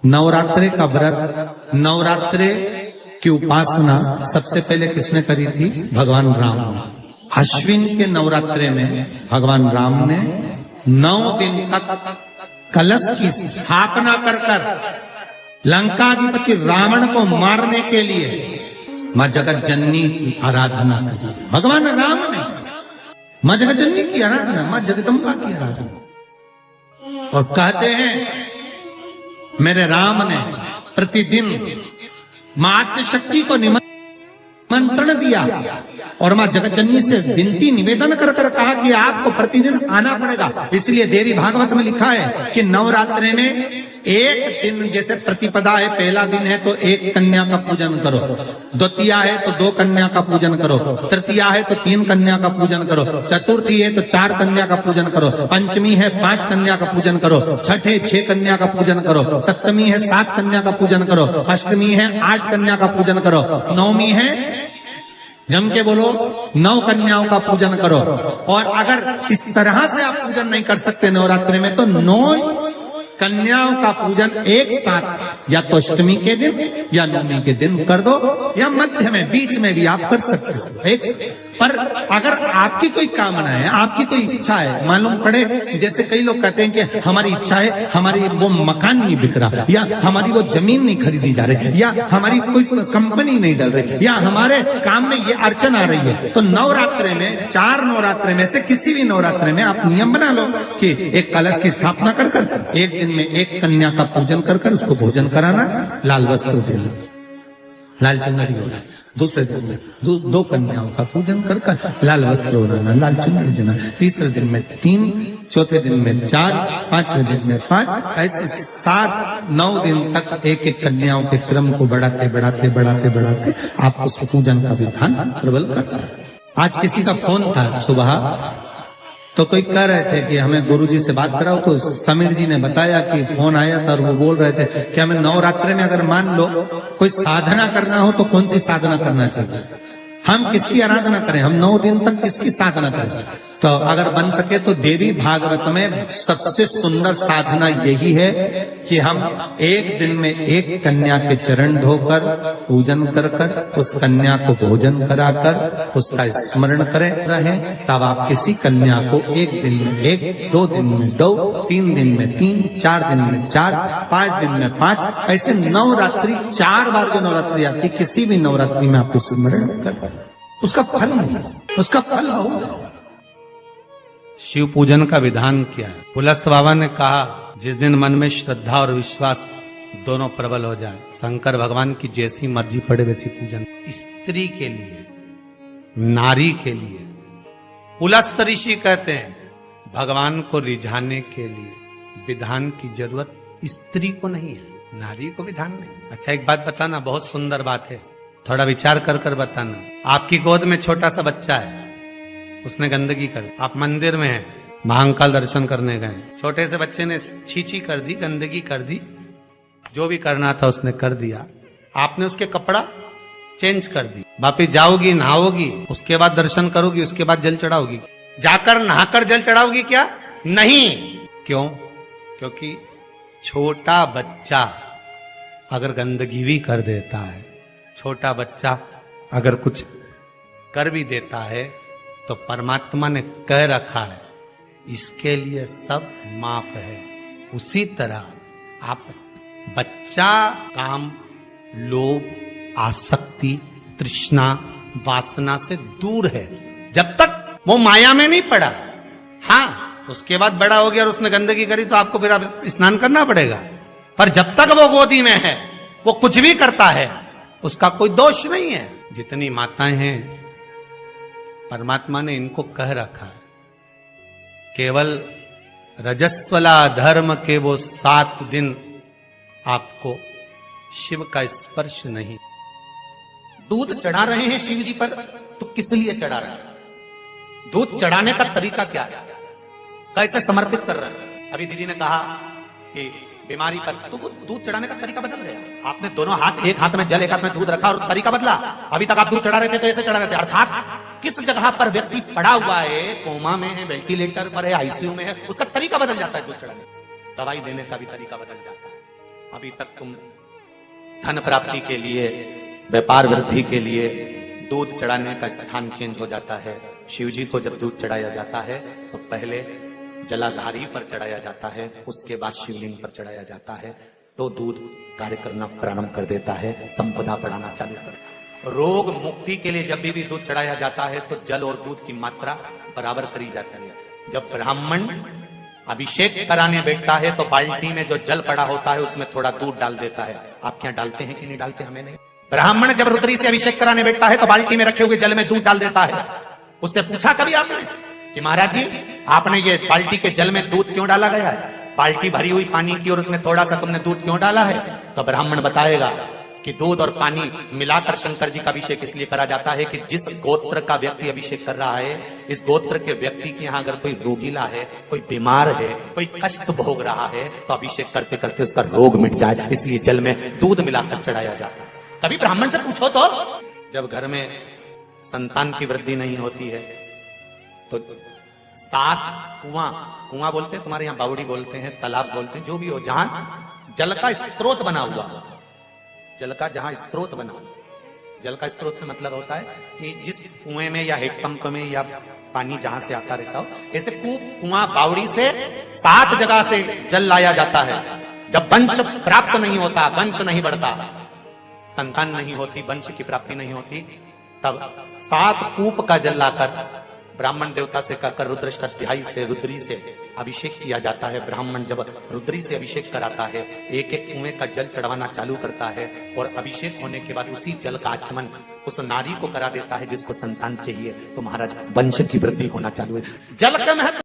नवरात्रे का व्रत, नवरात्रे की उपासना सबसे पहले किसने करी थी? भगवान राम ने। अश्विन के नवरात्रे में भगवान राम ने 9 दिन तक कलश की स्थापना कर लंकाधिपति रावण को मारने के लिए मां जगत जननी की आराधना करी। भगवान राम ने मां जगत जननी की आराधना, मां जगदम्बा की आराधना। और कहते हैं मेरे राम ने प्रतिदिन मां आद्यशक्ति को निमंत्रण दिया और मां जगत जननी से विनती निवेदन कर कहा कि आपको प्रतिदिन आना पड़ेगा। इसलिए देवी भागवत में लिखा है कि नवरात्रे में एक दिन, जैसे प्रतिपदा है, पहला दिन है तो 1 कन्या का पूजन करो, द्वितीया है तो 2 कन्या का पूजन करो, तृतीया है तो 3 कन्या का पूजन करो, चतुर्थी है तो 4 कन्या का पूजन करो, पंचमी है 5 कन्या का पूजन करो, छठ है 6 कन्या का पूजन करो, सप्तमी है 7 कन्या का पूजन करो, अष्टमी है 8 कन्या का पूजन करो, नवमी है, जम के बोलो, 9 कन्याओं का पूजन करो। और अगर इस तरह से आप पूजन नहीं कर सकते नवरात्रि में, तो 9 कन्याओं का पूजन एक साथ या तो अष्टमी के दिन या नवमी के दिन कर दो, या मध्य में, बीच में भी आप कर सकते हो एक। पर अगर आपकी कोई कामना है, आपकी कोई इच्छा है, मालूम पड़े, जैसे कई लोग कहते हैं कि हमारी इच्छा है, हमारी वो मकान नहीं बिक रहा, या हमारी वो जमीन नहीं खरीदी जा रही, या हमारी कोई कंपनी नहीं डल रही, या हमारे काम में ये अड़चन आ रही है, तो नवरात्रे में, 4 नवरात्रे में से किसी भी नवरात्रे में आप नियम बना लो कि एक कलश की स्थापना कर एक दिन में 1 कन्या का पूजन कर उसको भोजन कराना, लाल वस्त्र देना, लाल चुनरी होना, दूसरे दिन में 2 कन्याओं का पूजन कर लाल वस्त्र ओढ़ाना, लाल चुनरी देना, तीसरे दिन में 3, चौथे दिन में 4, 5वें दिन में 5, ऐसे 7-9 दिन तक एक कन्याओं के क्रम को बढ़ाते आप उस पूजन का विधान प्रबल कर सकते। आज किसी का फोन था सुबह, तो कोई कह रहे थे कि हमें गुरुजी से बात कराओ, तो समीर जी ने बताया कि फोन आया था और वो बोल रहे थे कि हमें नवरात्रि में अगर मान लो कोई साधना करना हो तो कौन सी साधना करना चाहिए, हम किसकी आराधना करें, हम 9 दिन तक किसकी साधना करें। तो अगर बन सके तो देवी भागवत में सबसे सुंदर साधना यही है कि हम एक दिन में 1 कन्या के चरण धोकर पूजन कर उस कन्या को भोजन कराकर उसका स्मरण करें रहे। तब आप किसी कन्या को 1 दिन में 1, 2 दिन में 2, 3 दिन में 3, 4 दिन में 4, 5 दिन में 5, ऐसे नवरात्रि 4 बार जो नवरात्रि आती, किसी भी नवरात्रि में आप स्मरण कर, उसका फल नहीं, उसका फल होगा। शिव पूजन का विधान क्या है? पुलस्त बाबा ने कहा, जिस दिन मन में श्रद्धा और विश्वास दोनों प्रबल हो जाए, शंकर भगवान की जैसी मर्जी पड़े वैसी पूजन। स्त्री के लिए, नारी के लिए, पुलस्त ऋषि कहते हैं भगवान को रिझाने के लिए विधान की जरूरत स्त्री को नहीं है, नारी को विधान नहीं। अच्छा एक बात बताना, बहुत सुंदर बात है, थोड़ा विचार कर बताना। आपकी गोद में छोटा सा बच्चा है, उसने गंदगी कर, आप मंदिर में हैं, महाकाल दर्शन करने गए, छोटे से बच्चे ने छीछी कर दी, गंदगी कर दी, जो भी करना था उसने कर दिया, आपने उसके कपड़ा चेंज कर दी, वापिस जाओगी, नहाओगी, उसके बाद दर्शन करोगी, उसके बाद जल चढ़ाओगी, जाकर नहाकर जल चढ़ाओगी क्या? नहीं। क्यों? क्योंकि छोटा बच्चा अगर गंदगी भी कर देता है, छोटा बच्चा अगर कुछ कर भी देता है, तो परमात्मा ने कह रखा है इसके लिए सब माफ है। उसी तरह आप बच्चा काम, लोभ, आसक्ति, तृष्णा, वासना से दूर है, जब तक वो माया में नहीं पड़ा। हाँ, उसके बाद बड़ा हो गया और उसने गंदगी करी तो आपको फिर आप स्नान करना पड़ेगा, पर जब तक वो गोदी में है, वो कुछ भी करता है, उसका कोई दोष नहीं है। जितनी माताएं हैं, परमात्मा ने इनको कह रखा है, केवल रजस्वला धर्म के वो 7 दिन आपको शिव का स्पर्श नहीं। दूध चढ़ा रहे हैं शिव जी पर, तो किस लिए चढ़ा रहे हैं? दूध चढ़ाने का तरीका क्या है, कैसे समर्पित कर रहे हैं? अभी दीदी ने कहा कि बीमारी पर, तो वो दूध चढ़ाने का तरीका बदल गया। आपने दोनों हाथ, एक हाथ में जल, एक हाथ में दूध रखा और तरीका बदला। अभी तक आप दूध चढ़ा रहे थे तो ऐसे चढ़ा रहे थे, अर्थात किस जगह पर व्यक्ति पड़ा हुआ है, कोमा में है, वेंटिलेटर पर है, आईसीयू में है, उसका तरीका बदल जाता है दूध चढ़ाने। दवाई देने का भी तरीका बदल जाता है। अभी तक तुम धन प्राप्ति के लिए, व्यापार वृद्धि के लिए दूध चढ़ाने का स्थान चेंज हो जाता है। शिव जी को जब दूध चढ़ाया जाता है तो पहले जलाधारी पर चढ़ाया जाता है, उसके बाद शिवलिंग पर चढ़ाया जाता है, तो दूध कार्य करना प्रारंभ कर देता है, संपदा बढ़ाना चालू कर। रोग मुक्ति के लिए जब भी दूध चढ़ाया जाता है तो जल और दूध की मात्रा बराबर करी जाती है। जब ब्राह्मण अभिषेक कराने बैठता है तो बाल्टी में जो जल पड़ा होता है उसमें थोड़ा दूध डाल देता है। आप क्या डालते हैं कि नहीं डालते? हमें नहीं। ब्राह्मण जब रुद्री से अभिषेक कराने बैठता है तो बाल्टी में रखे हुए जल में दूध डाल देता है। उससे पूछा कभी आपने कि महाराज जी आपने ये बाल्टी के जल में दूध क्यों डाला गया है? बाल्टी भरी हुई पानी की और उसमें थोड़ा सा तुमने दूध क्यों डाला है? तो ब्राह्मण बताएगा कि दूध और पानी मिलाकर शंकर जी का अभिषेक इसलिए करा जाता है कि जिस गोत्र का व्यक्ति अभिषेक कर रहा है, इस गोत्र के व्यक्ति के यहाँ अगर कोई रोगीला है, कोई बीमार है, कोई कष्ट भोग रहा है, तो अभिषेक करते करते उसका रोग मिट जाए, इसलिए जल में दूध मिलाकर चढ़ाया जाता है। कभी ब्राह्मण से पूछो तो, जब घर में संतान की वृद्धि नहीं होती है तो 7 कुआं बोलते हैं, तुम्हारे यहाँ बावड़ी बोलते हैं, तालाब बोलते हैं, जो भी हो, जहां जल का स्त्रोत बना हुआ हो, जल का जहां स्त्रोत बना, जल का स्त्रोत से मतलब होता है कि जिस कुएं में या हेडपंप में या पानी जहां से आता रहता हो, ऐसे कुआं बावड़ी से 7 जगह से जल लाया जाता है। जब वंश प्राप्त नहीं होता, वंश नहीं बढ़ता, संतान नहीं होती, वंश की प्राप्ति नहीं होती, तब 7 कूप का जल लाकर ब्राह्मण देवता से कहकर रुद्राष्टाध्यायी से, रुद्री से अभिषेक किया जाता है। ब्राह्मण जब रुद्री से अभिषेक कराता है, एक एक कुएं का जल चढ़वाना चालू करता है और अभिषेक होने के बाद उसी जल का आचमन उस नारी को करा देता है जिसको संतान चाहिए। तो महाराज वंश की वृद्धि होना चालू है। जल का महत्व